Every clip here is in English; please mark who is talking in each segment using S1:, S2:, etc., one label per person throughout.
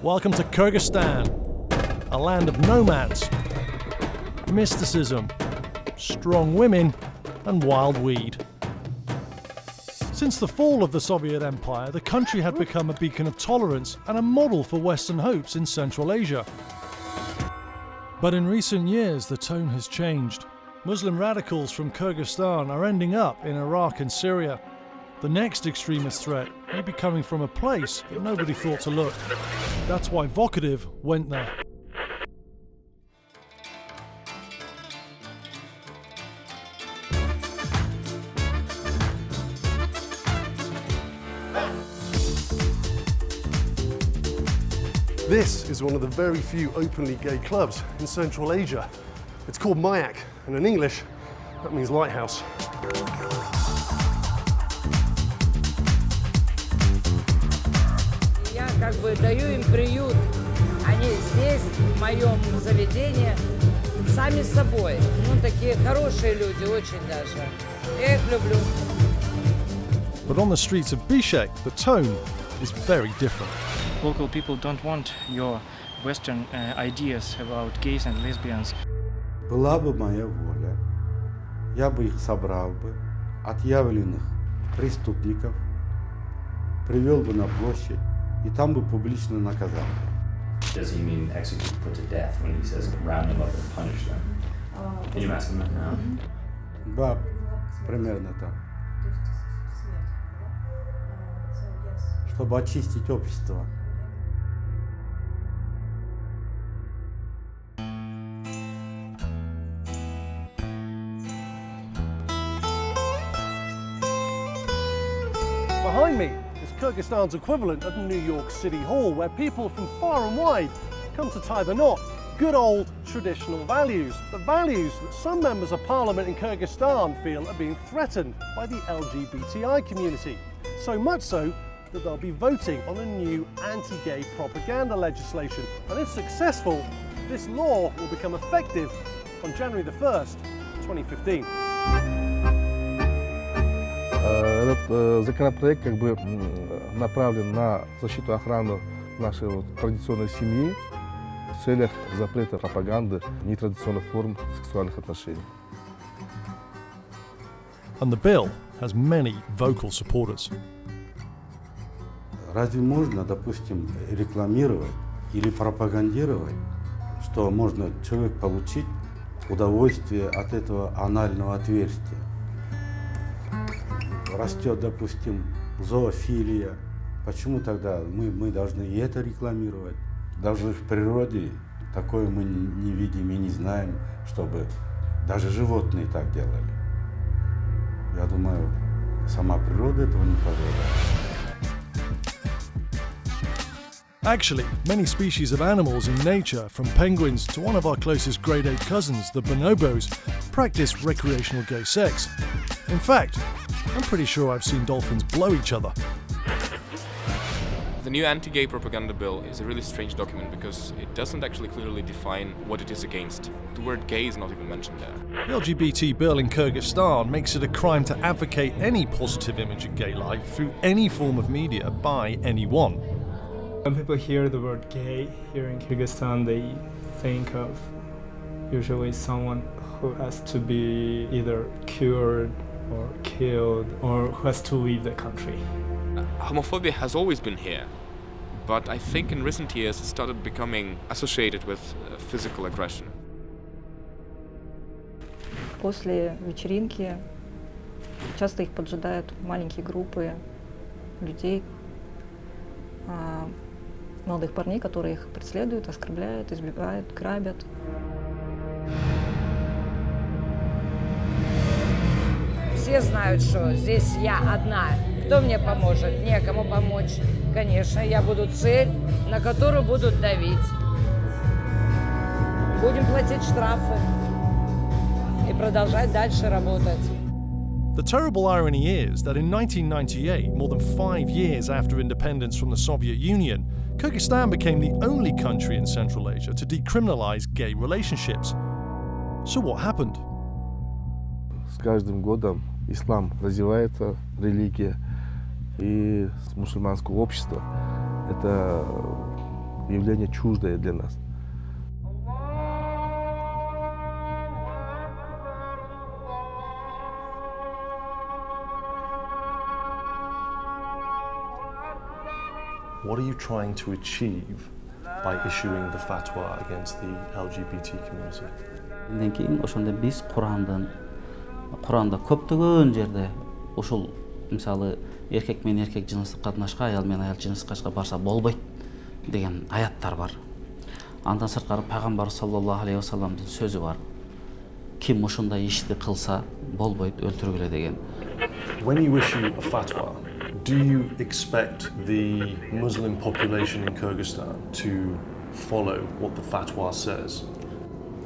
S1: Welcome to Kyrgyzstan, a land of nomads, mysticism, strong women, and wild weed. Since the fall of the Soviet Empire, the country had become a beacon of tolerance and a model for Western hopes in Central Asia. But in recent years, the tone has changed. Muslim radicals from Kyrgyzstan are ending up in Iraq and Syria. The next extremist threat may be coming from a place that nobody thought to look. That's why Vocativ went there.
S2: This is one of the very few openly gay clubs in Central Asia. It's called Mayak, and in English, that means lighthouse.
S3: Я как бы даю им приют. Они здесь, в моем заведении, сами собой. Ну, такие хорошие люди, очень даже. Я их люблю.
S1: But on the streets of Bishkek, the tone is very different.
S4: Local people don't want your Western ideas about gays and lesbians.
S5: Была бы моя воля, я бы их собрал бы, отъявленных преступников, привел бы на площадь и там бы публично наказал.
S6: Does he mean execute, put to death when he says round them up and punish them? Can you ask him that now?
S5: Да, примерно так. Чтобы очистить общество.
S2: Behind me is Kyrgyzstan's equivalent of New York City Hall, where people from far and wide come to tie the knot. Good old traditional values, the values that some members of parliament in Kyrgyzstan feel are being threatened by the LGBTI community. So much so that they'll be voting on a new anti-gay propaganda legislation. And if successful, this law will become effective on January the 1st, 2015.
S7: Этот законопроект как бы направлен на защиту и охрану нашей традиционной семьи в целях запрета пропаганды нетрадиционных форм сексуальных отношений.
S1: And the bill has many vocal supporters.
S5: Разве можно, допустим, рекламировать или пропагандировать, что можно человек получить удовольствие от этого анального отверстия? Растет, допустим, зоофилия. Почему тогда мы должны и это рекламировать? Даже в природе такое мы не видим и не знаем, чтобы даже животные так делали. Я думаю, сама природа этого не позволяет.
S1: Actually, many species of animals in nature, from penguins to one of our closest grade 8 cousins, the bonobos, practice recreational gay sex. In fact, I'm pretty sure I've seen dolphins blow each other.
S8: The new anti-gay propaganda bill is a really strange document because it doesn't actually clearly define what it is against. The word gay is not even mentioned there.
S1: The LGBT bill in Kyrgyzstan makes it a crime to advocate any positive image of gay life through any form of media by anyone.
S9: When people hear the word gay here in Kyrgyzstan, they think of usually someone who has to be either cured or killed or who has to leave the country.
S8: Homophobia has always been here, but I think in recent years it started becoming associated with physical aggression.
S10: После вечеринки часто их поджидают маленькие группы людей, молодых парней, которые их преследуют, оскорбляют, избивают, грабят.
S3: Все знают, что здесь я одна. Кто мне поможет? Некому помочь. Конечно, я буду цель, на которую будут давить. Будем платить штрафы и продолжать дальше работать.
S1: The terrible irony is that in 1998, more than 5 years after independence from the Soviet Union, Kyrgyzstan became the only country in Central Asia to decriminalize gay relationships. So what happened?
S7: С каждым годом ислам развивается, религия, и мусульманское общество. Это явление чуждое для нас.
S2: What are you trying to achieve by issuing the fatwa against the LGBT community?
S11: Андан кейін ошондо биз Куранда көптөгөн жерде ушул мисалы эркек менен эркек жыныстык катнашка, аял менен аял жыныстык катнашка барса болбойт деген аяттар бар. Андан сырткары пайгамбар саллаллаху алейхи вассаламдын сөзү бар. Ким ушундай ишти кылса болбойт, өлтүргүлө деген.
S2: When you issue a fatwa, do you expect the Muslim population in Kyrgyzstan to follow what the fatwa says?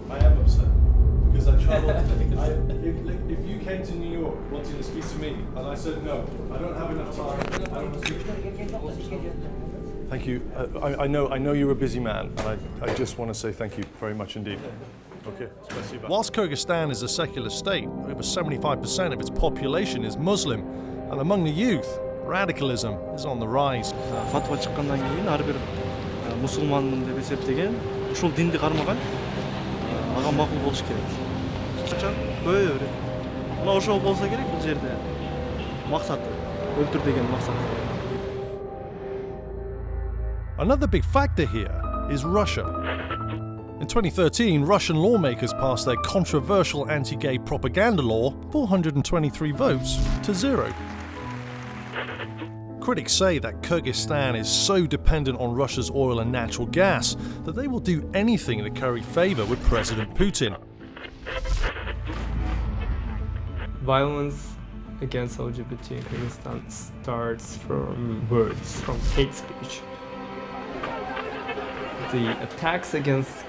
S2: I am upset because I travelled. If you came to New York wanting to speak to me and I said no, I don't have enough time. I don't speak. Thank you. I know you're a busy man, and I just want to say thank you very much indeed. Okay.
S1: Whilst Kyrgyzstan is a secular state, over 75% of its population is Muslim, and among the youth, radicalism is on the rise.
S12: Фатва чыккандан кийин ар бир мусулманмын деп эсептеген ушул динди кармаган ага макул болуш керек. Качан көбөйө берет. Мына ошол болсо керек бул жерде. Максаты өлтүр деген максат.
S1: Another big factor here is Russia. In 2013, Russian lawmakers passed their controversial anti-gay propaganda law, 423 votes to 0. Critics say that Kyrgyzstan is so dependent on Russia's oil and natural gas that they will do anything to curry favor with President Putin.
S9: Violence against LGBT in Kyrgyzstan starts from words, from hate speech. The attacks against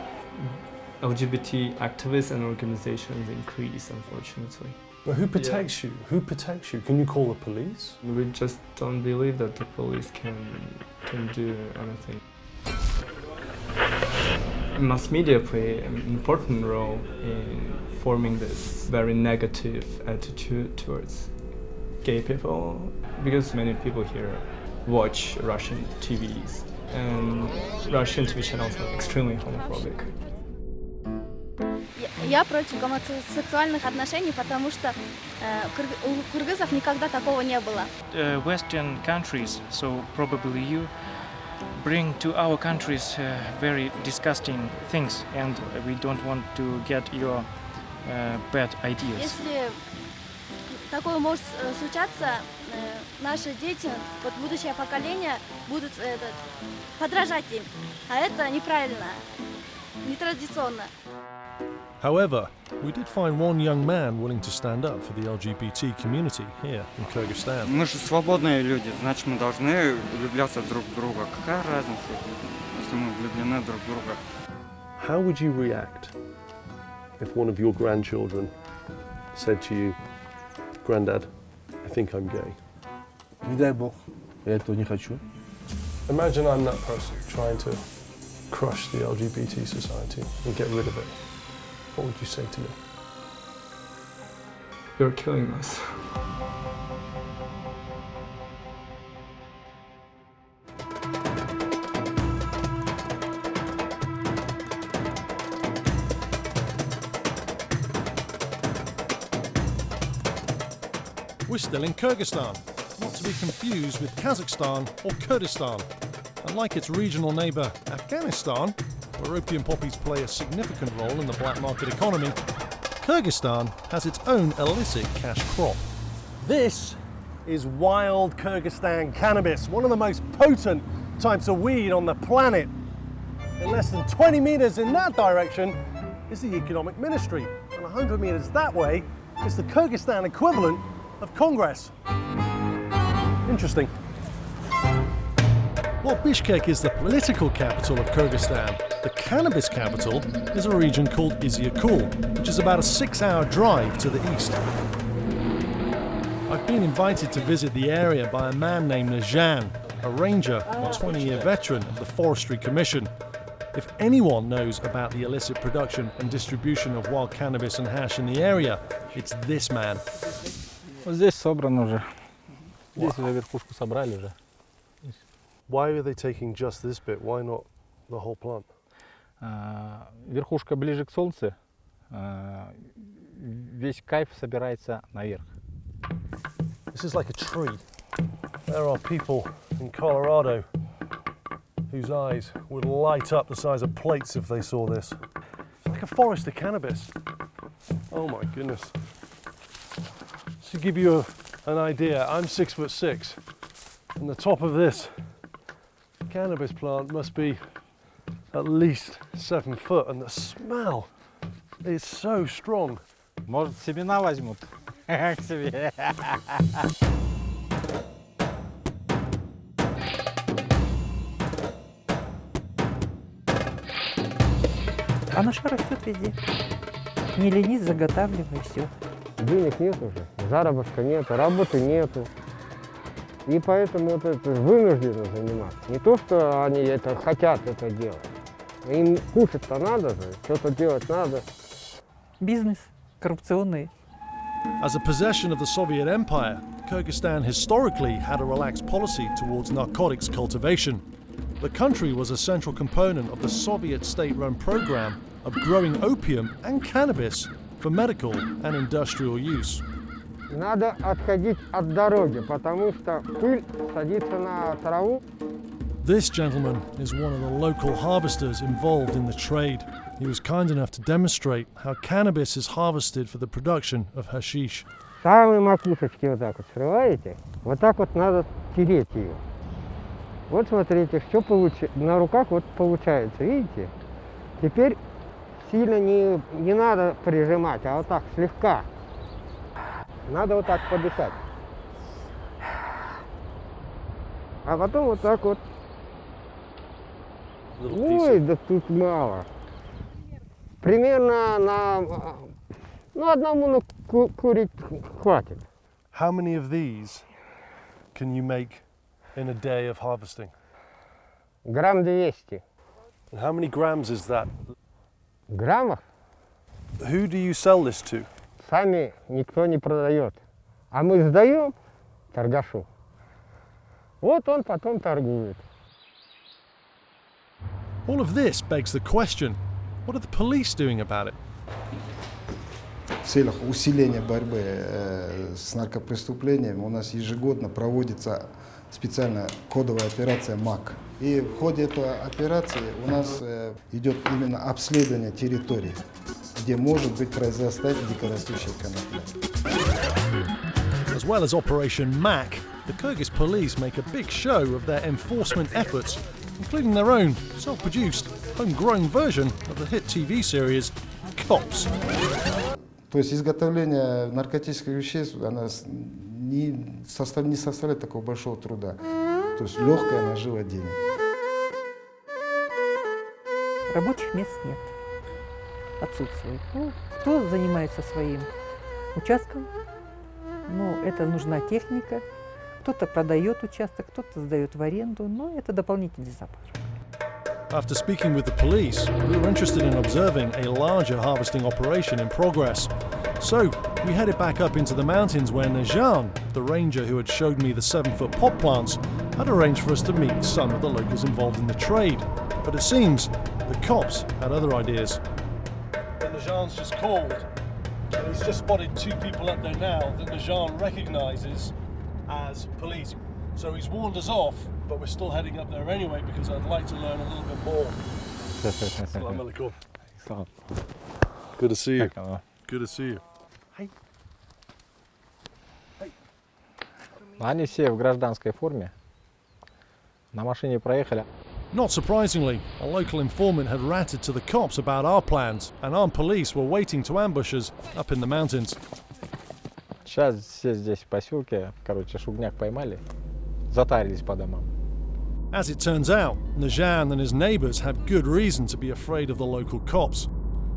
S9: LGBT activists and organizations increase, unfortunately.
S2: But who protects you? Who protects you? Can you call the police?
S9: We just don't believe that the police can do anything. Mass media play an important role in forming this very negative attitude towards gay people, because many people here watch Russian TVs, and Russian TV channels are extremely homophobic.
S13: Я против гомосексуальных отношений, потому что у кыргызов никогда такого не было.
S4: Western countries, so probably you, bring to our countries very disgusting things, and we don't want to get your bad ideas.
S13: Если такое может случаться, наши дети, вот будущее поколение, будут подражать им, а это неправильно, нетрадиционно.
S1: However, we did find one young man willing to stand up for the LGBT community here in Kyrgyzstan.
S14: Мы же свободные люди, значит, мы должны влюбляться друг в друга. Какая разница, если мы влюблены друг в друга?
S2: How would you react if one of your grandchildren said to you, "Granddad, I think I'm gay"?
S7: Не дай бог, я этого не хочу.
S2: Imagine I'm that person trying to crush the LGBT society and get rid of it. What would you say to me?
S9: You're killing us.
S1: We're still in Kyrgyzstan, not to be confused with Kazakhstan or Kurdistan. Unlike its regional neighbour Afghanistan, where opium poppies play a significant role in the black market economy, Kyrgyzstan has its own illicit cash crop.
S2: This is wild Kyrgyzstan cannabis, one of the most potent types of weed on the planet. In less than 20 meters in that direction is the Economic Ministry, and 100 meters that way is the Kyrgyzstan equivalent of Congress. Interesting.
S1: While Bishkek is the political capital of Kyrgyzstan, the cannabis capital is a region called Izyakul, which is about a 6-hour drive to the east. I've been invited to visit the area by a man named Najan, a ranger and 20-year veteran of the Forestry Commission. If anyone knows about the illicit production and distribution of wild cannabis and hash in the area, it's this man.
S15: Здесь собрано уже. Здесь уже верхушку собрали уже.
S2: Why are they taking just this bit? Why not The whole plant.
S15: Верхушка ближе к солнцу, весь кайф собирается наверх.
S2: This is like a tree. There are people in Colorado whose eyes would light up the size of plates if they saw this. It's like a forest of cannabis. Oh my goodness. To give you an idea, I'm 6'6", and the top of this cannabis plant must be at least 7 foot, and the smell is so strong.
S15: Может, семена возьмут к себе.
S16: Оно же растет везде. Не ленись, заготавливай, все.
S17: Денег нет уже, заработка нету, работы нету. И поэтому вот это вынуждены заниматься. Не то, что они это хотят это делать. Им кушать-то надо же, что-то делать надо.
S16: Бизнес коррупционный.
S1: As a possession of the Soviet Empire, Kyrgyzstan historically had a relaxed policy towards narcotics cultivation. The country was a central component of the Soviet state-run program of growing opium and cannabis for medical and industrial use.
S17: Надо отходить от дороги, потому что пыль садится на траву.
S1: This gentleman is one of the local harvesters involved in the trade. He was kind enough to demonstrate how cannabis is harvested for the production of hashish.
S17: Самые макушечки вот так вот срываете, вот так вот надо тереть ее. Вот смотрите, что на руках вот получается, видите? Теперь сильно не надо прижимать, а вот так слегка. Надо вот так подышать. А потом вот так вот. Ой, да тут мало. Примерно на одному курить хватит.
S2: How many of these can you make in a day of harvesting?
S17: Грамм 200.
S2: And how many grams is that?
S17: Граммов?
S2: Who do you sell this to?
S17: Сами никто не продает. А мы сдаем торгашу. Вот он потом торгует.
S1: All of this begs the question, what are the police doing about it?
S18: В целях усиления борьбы с наркопреступлениями у нас ежегодно проводится специальная кодовая операция МАК. И в ходе этой операции у нас идет именно обследование территории, где может быть произрастать дикорастущая конопля.
S1: As well as Operation MAC, the Kyrgyz police make a big show of their enforcement efforts, including their own self-produced, homegrown version of the hit TV series Cops.
S18: То есть изготовление наркотических веществ не составляет такого большого труда. То есть легкая нажива денег.
S16: Рабочих мест нет. Отсутствует. Ну, кто занимается своим участком? Ну, это нужна техника. Кто-то продает участок, кто-то сдает в аренду, но это дополнительный запас.
S1: After speaking with the police, we were interested in observing a larger harvesting operation in progress. So, we headed back up into the mountains where Najan, the ranger who had showed me the 7-foot pot plants, had arranged for us to meet some of the locals involved in the trade. But it seems the cops had other ideas.
S2: But Najan's just called, and he's just spotted 2 people up there now that Najan recognises as police. So he's warned us off, but we're still heading up there anyway because I'd like to learn a little bit more. Assalamu alaikum. Good to see you. Good to see you. Hey. Hey.
S15: Они все в гражданской форме. На машине проехали.
S1: Not surprisingly, a local informant had ratted to the cops about our plans, and armed police were waiting to ambush us up in the mountains.
S15: Сейчас все здесь в поселке, шугняк поймали, затарились по домам.
S1: As it turns out, Najan and his neighbours have good reason to be afraid of the local cops.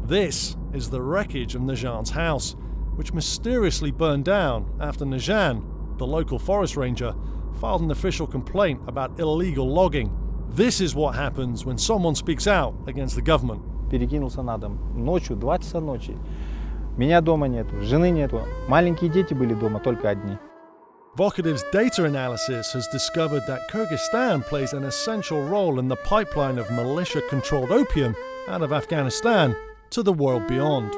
S1: This is the wreckage of Najan's house, which mysteriously burned down after Najan, the local forest ranger, filed an official complaint about illegal logging. This is what happens when someone speaks out against the government.
S15: Перекинулся на дом. Ночью, 2 часа ночи. Меня дома нету, жены нету. Маленькие дети были дома, только одни.
S1: Vocativ's data analysis has discovered that Kyrgyzstan plays an essential role in the pipeline of militia-controlled opium out of Afghanistan to the world beyond.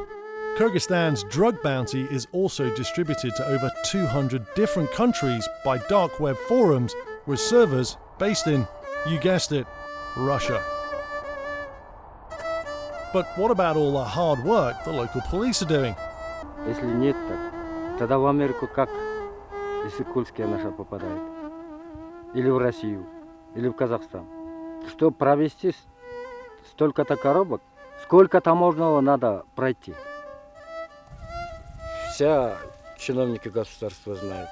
S1: Kyrgyzstan's drug bounty is also distributed to over 200 different countries by dark web forums with servers based in, you guessed it, Russia. But what about all the hard work the local police are doing?
S19: Если нет, так тогда в Америку как, если Кольская наша попадает? Или в Россию, или в Казахстан? Чтобы провести столько-то коробок, сколько таможенного надо пройти? Все чиновники государства знают.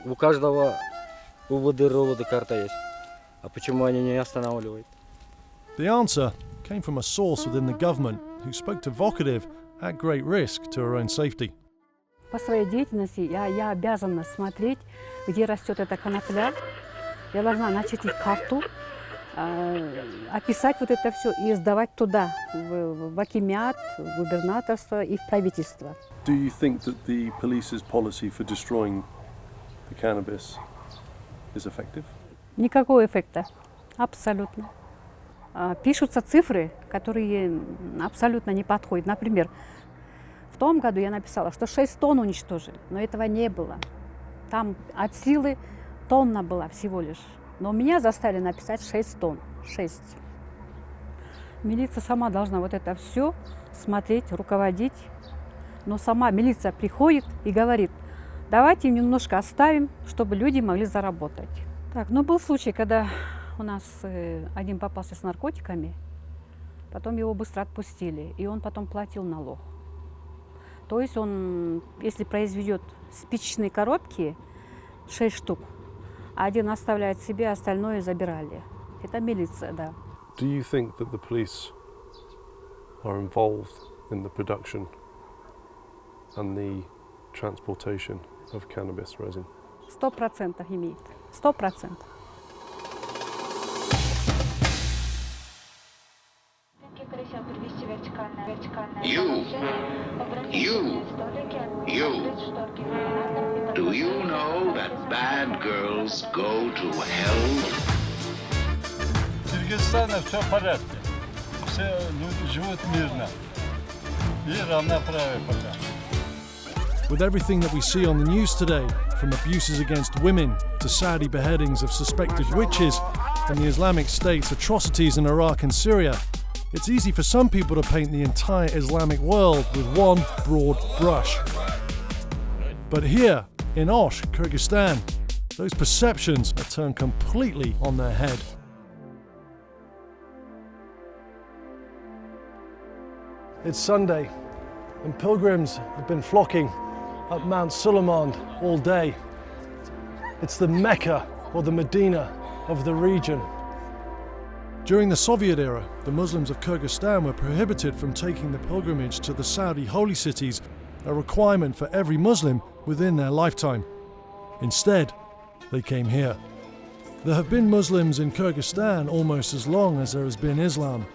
S19: У каждого УВД карта есть. А почему они не останавливают?
S1: The answer came from a source within the government who spoke to Vocativ at great risk to her own safety.
S20: По своей деятельности я обязана смотреть, где растет эта конопля. Я должна начертить карту, описать вот это все и сдавать туда, в акимат, в губернаторство и в правительство.
S2: Do you think that the police's policy for destroying the cannabis is effective?
S20: Никакого эффекта, абсолютно. Пишутся цифры, которые абсолютно не подходят. Например, в том году я написала, что 6 тонн уничтожили, но этого не было. Там от силы тонна была всего лишь. Но меня заставили написать 6 тонн. 6. Милиция сама должна вот это все смотреть, руководить. Но сама милиция приходит и говорит, давайте немножко оставим, чтобы люди могли заработать. Так, ну был случай, когда у нас один попался с наркотиками, потом его быстро отпустили, и он потом платил налог. То есть он, если произведет спичечные коробки, 6 штук, один оставляет себе, остальное забирали. Это милиция, да.
S2: Do you think that the police are involved in the production and the transportation of cannabis resin?
S20: 100% имеет. 100%.
S21: Do you know that bad girls go to hell?
S22: В Кыргызстане все в порядке. Все люди живут мирно. И равноправие пока.
S1: With everything that we see on the news today, from abuses against women to Saudi beheadings of suspected witches and the Islamic State's atrocities in Iraq and Syria, it's easy for some people to paint the entire Islamic world with one broad brush. But here, in Osh, Kyrgyzstan, those perceptions are turned completely on their head.
S2: It's Sunday, and pilgrims have been flocking up Mount Suleiman all day. It's the Mecca or the Medina of the region.
S1: During the Soviet era, the Muslims of Kyrgyzstan were prohibited from taking the pilgrimage to the Saudi holy cities, a requirement for every Muslim within their lifetime. Instead, they came here. There have been Muslims in Kyrgyzstan almost as long as there has been Islam.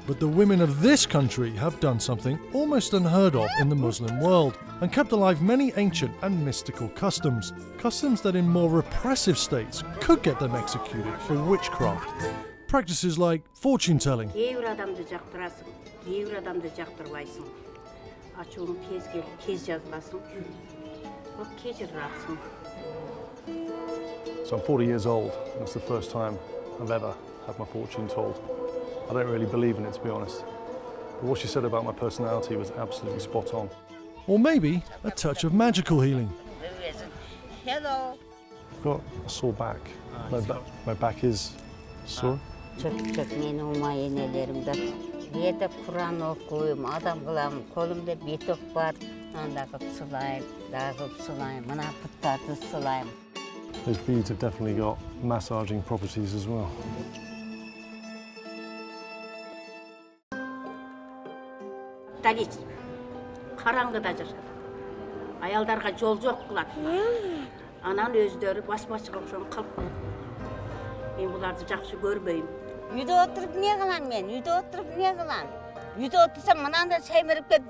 S1: But the women of this country have done something almost unheard of in the Muslim world and kept alive many ancient and mystical customs. Customs that in more repressive states could get them executed for witchcraft. Practices like fortune telling.
S2: So I'm 40 years old, and it's the first time I've ever had my fortune told. I don't really believe in it, to be honest. But what she said about my personality was absolutely spot on.
S1: Or maybe a touch of magical healing.
S23: Hello.
S2: I've got a sore back. My back is sore.
S23: Çok meni umay enelerimde. Yedip Kur'an okuyum, adam kılam, kolumda betok var. Anda kıp sulayım, daha kıp sulayım, mana puttatı sulayım.
S2: Those beads have definitely got massaging properties as well.
S23: Dalit, karangıda yaşadı. Ayaldarga yol yok kılat. Anan özleri basmaçık okşan kalk. Ben bulardı жақсы görmeyim. Үйde oturup ne kılan men? Үйde oturup ne kılan? Үйde otursam mınanda semirip de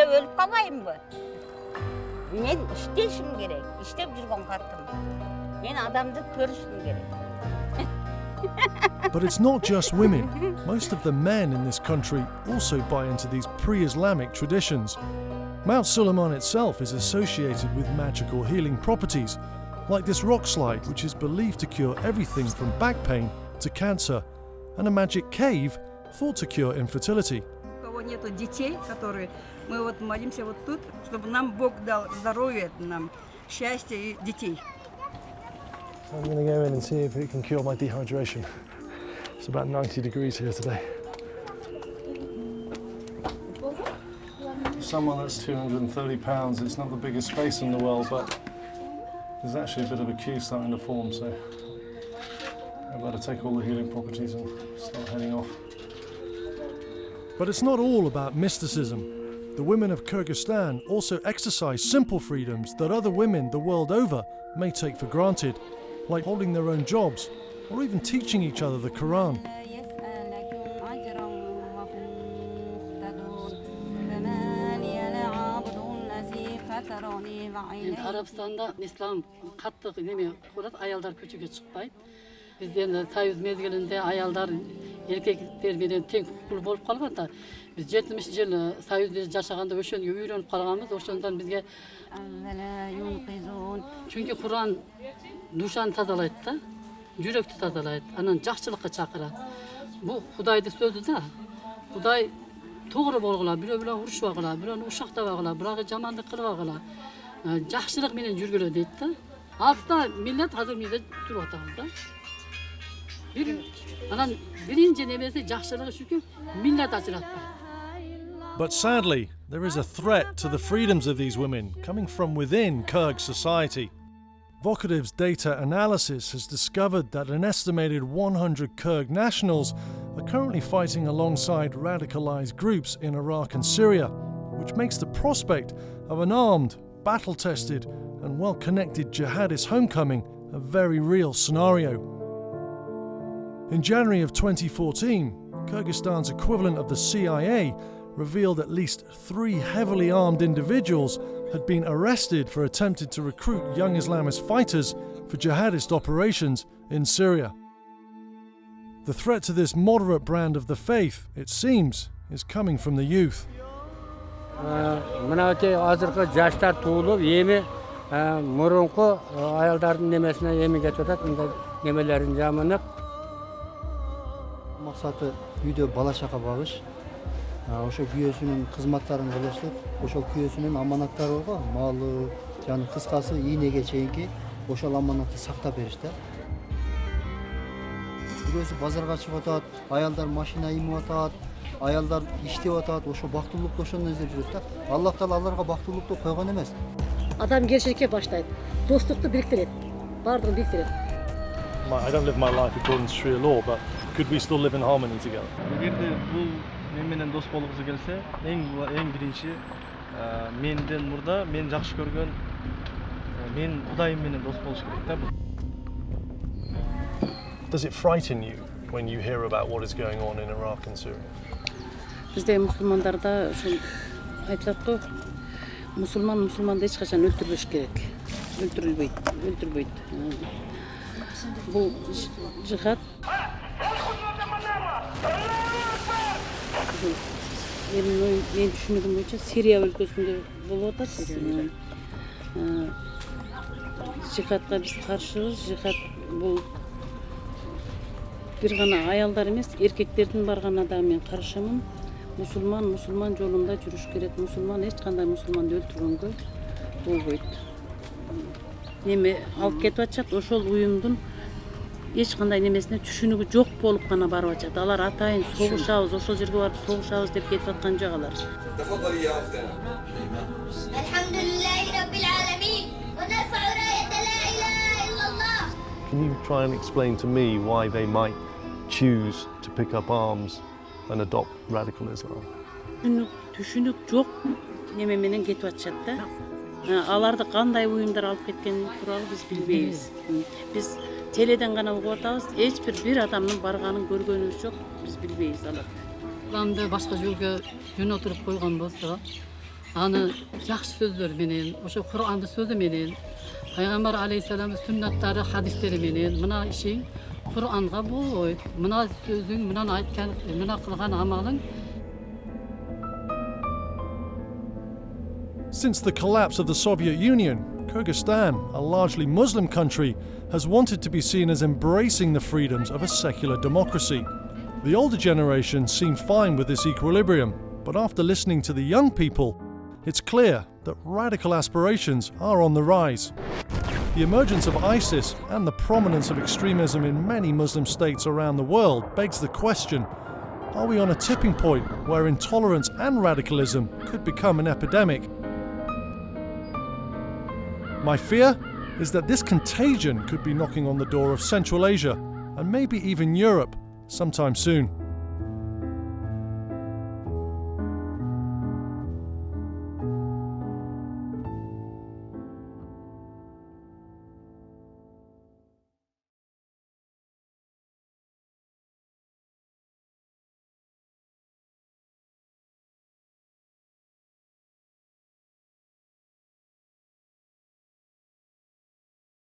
S23: ölüp kalmayayım mı? Мен иштешим керек. Иштеп жүргөн каттым. Мен адамды көрүшүм керек.
S1: But it's not just women. Most of the men in this country also buy into these pre-Islamic traditions. Mount Suleiman itself is associated with magical healing properties, like this rock slide, which is believed to cure everything from back pain to cancer, and a magic cave thought to cure infertility.
S5: У кого нету детей, которые мы вот молимся вот тут, чтобы нам Бог дал здоровье, нам счастье и детей.
S2: I'm going to go in and see if it can cure my dehydration. It's about 90 degrees here today. For someone that's 230 pounds, it's not the biggest space in the world, but there's actually a bit of a queue starting to form, so I've got to take all the healing properties and start heading off.
S1: But it's not all about mysticism. The women of Kyrgyzstan also exercise simple freedoms that other women the world over may take for granted, like holding their own jobs or even teaching each other the Quran.
S6: Енді Арабстанда ислам қатты неме қылады, аялдар көшеге шықпайды. Бізде союз мезгілінде аялдар еркектермен тең құқылы болып қалған да. Біз 70 жыл союзда жашағанда ошонго үйреніп қалғанбыз, ошондон бізге чүнки Құран душаны тазалайды да, жүректі тазалайды, анан жакшылыкка чакырат. Бул Кудайдын сөзү да. Кудай to'g'ri bo'lg'ila, biroq urushvag'ila, biroq ushaqtavag'ila, biroq jomandlik qilvag'ila, yaxshilik bilan yurg'ila deydi-da. Altta millat hozir bizda turibdi da. Anan birinchi nemesi yaxshiligi shuki millat ajratdi.
S1: But sadly, there is a threat to the freedoms of these women coming from within Kyrgyz society. Vocativ's data analysis has discovered that an estimated 100 Kyrgyz nationals are currently fighting alongside radicalized groups in Iraq and Syria, which makes the prospect of an armed, battle-tested and well-connected jihadist homecoming a very real scenario. In January of 2014, Kyrgyzstan's equivalent of the CIA revealed at least 3 heavily armed individuals had been arrested for attempting to recruit young Islamist fighters for jihadist operations in Syria. The threat to this moderate brand of the faith, it seems, is coming from the youth.
S19: Мынакей азыркы жаштар туулуп, эми мурунку аялдардын немесине эми кетип атат, мындай немелерин жамынып.
S8: Максаты үйдө бала чака багыш. Ошо күйөөсүнүн кызматтарын кылыштык. Ошол күйөөсүнүн аманаттары бар го, малы, жана кыскасы ийнеге чейинки ошол аманатты сактап беришти. Күйөөсү базарга чыгып атат, аялдар машина ийип атат, аялдар иштеп атат, ошо бактылыкту ошондон издеп жүрөт да. Аллах Таала аларга бактылыкту койгон эмес.
S6: Адам келишекке баштайт, достукту бириктирет, бардыгын бириктирет.
S2: I don't live my life according to Sharia law, but could we still live in harmony together?
S12: Эгерде бул мен менен дос болгусу келсе, эң биринчи менден мурда мен жакшы көргөн мен Кудайым менен дос болуш керек да.
S2: Does it frighten you when you hear about what is going on in Iraq and Syria?
S6: Бизде мусулмандарда ушул айтылат го, мусулманды эч качан өлтүрбөш керек. Өлтүрбөйт. Бул жихад мен түшүнүгүм боюнча Сирия өлкөсүндө болуп атат. Жихадка биз каршыбыз. Жихад бул бир гана аялдар эмес, эркектердин барган да мен каршымын. Мусулман жолунда жүрүш керек. Мусулман эч кандай мусулманды өлтүргөнгө болбойт. Неме алып кетип атышат, ошол уюмдун эч кандай немесине түшүнүгү жок болуп гана барып атышат. Алар атайын согушабыз, ошол жерге барып согушабыз деп кетип аткан жок алар.
S2: Can you try and explain to me why they might choose to pick up arms and adopt radical Islam?
S6: Түшүнүк жок неме менен кетип атышат да. Аларды кандай уюмдар алып кеткени тууралуу биз билбейбиз. Биз теледен гана угуп атабыз, эч бир адамдын барганын көргөнүбүз жок, биз билбейбиз аларды. Исламды башка жолго жөнөтүрүп койгон болсо,
S3: аны жакшы сөздөр менен, ошо Куранды сөзү менен, Пайгамбар алейхиссаламдын сүннаттары, хадистери менен мына ишиң Куранга болбойт. Мына сөзүң, мына айткан, мына кылган амалың.
S1: Since the collapse of the Soviet Union, Kyrgyzstan, a largely Muslim country, has wanted to be seen as embracing the freedoms of a secular democracy. The older generation seem fine with this equilibrium, but after listening to the young people, it's clear that radical aspirations are on the rise. The emergence of ISIS and the prominence of extremism in many Muslim states around the world begs the question, are we on a tipping point where intolerance and radicalism could become an epidemic? My fear is that this contagion could be knocking on the door of Central Asia and maybe even Europe sometime soon.